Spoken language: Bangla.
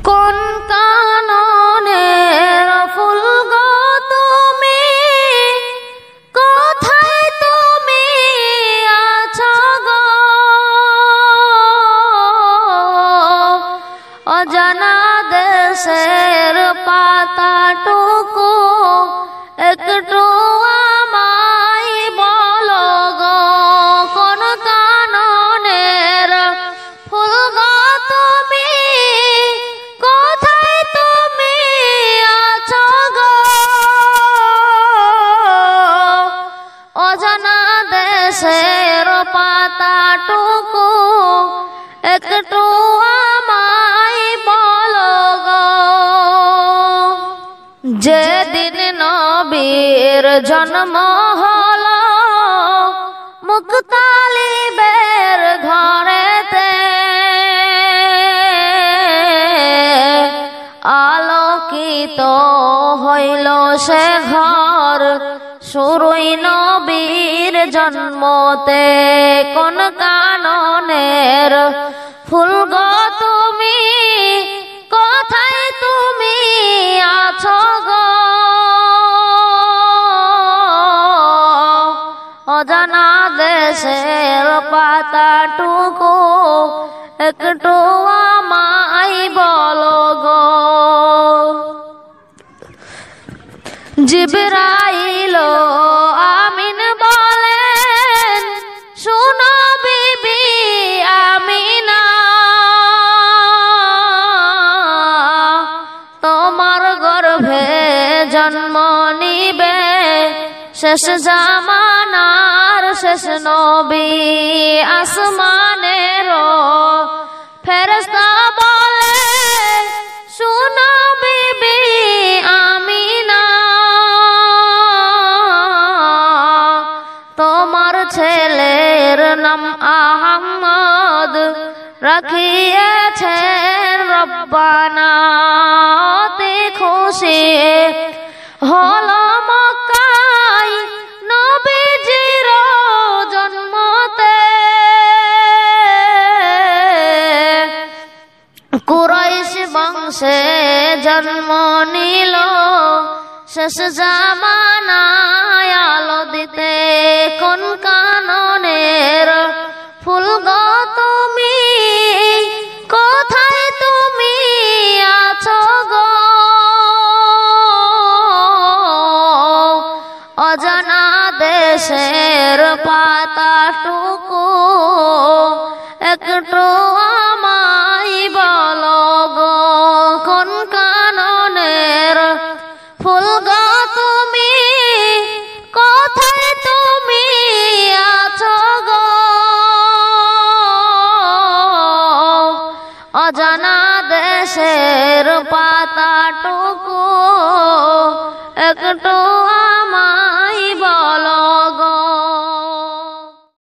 কোন কাননের ফুল গো তুমি, কোথায় তুমি আছো গো? অজানা দেশের পাতাটুকু একটু আমায় বলো গো। কোন কাননের ফুল গো তুমি, কোথায় তুমি আছো গো? অজানা দেশের পাতাটুকু একটু আমায় বলো গো। যেদিন নবীর জন্ম হলো মুক্তালিবের ঘরেতে, আলোকিত হইল সে ঘর শুরুই নবীর জন্মতে। কোন কাননের ফুল গো তুমি, কোথায় তুমি আছো গো? অজানা দেশের পাতাটুকু একটু আমায় বলো গো। জিবরাইল আমিন বলেন, শুনো বিবি আমিনা, তোমার গর্ভে জন্ম নিবে শেষ জামানার শেষ নবী। আসমানের ফেরেশতা বলে, শুনো বিবি আমিনা, তোমার ছেলের নাম আহমদ রাখিয়েছেন রব্বানা। অতি খুশি হলো মক্কায় নবীজির জন্মতে। কুরাইশ বংশে জন্ম নিল শেষ জামানায় আলো দিতে। কোন কাননের ফুল গো তুমি, কোথায় তুমি আছো গো? অজানা দেশের পাতাটুকু একটু আমায় বলো গো। কোন কাননের ফুল গো তুমি, কোথায় তুমি আছো গো? অজানা দেশের পাতাটুকু একটু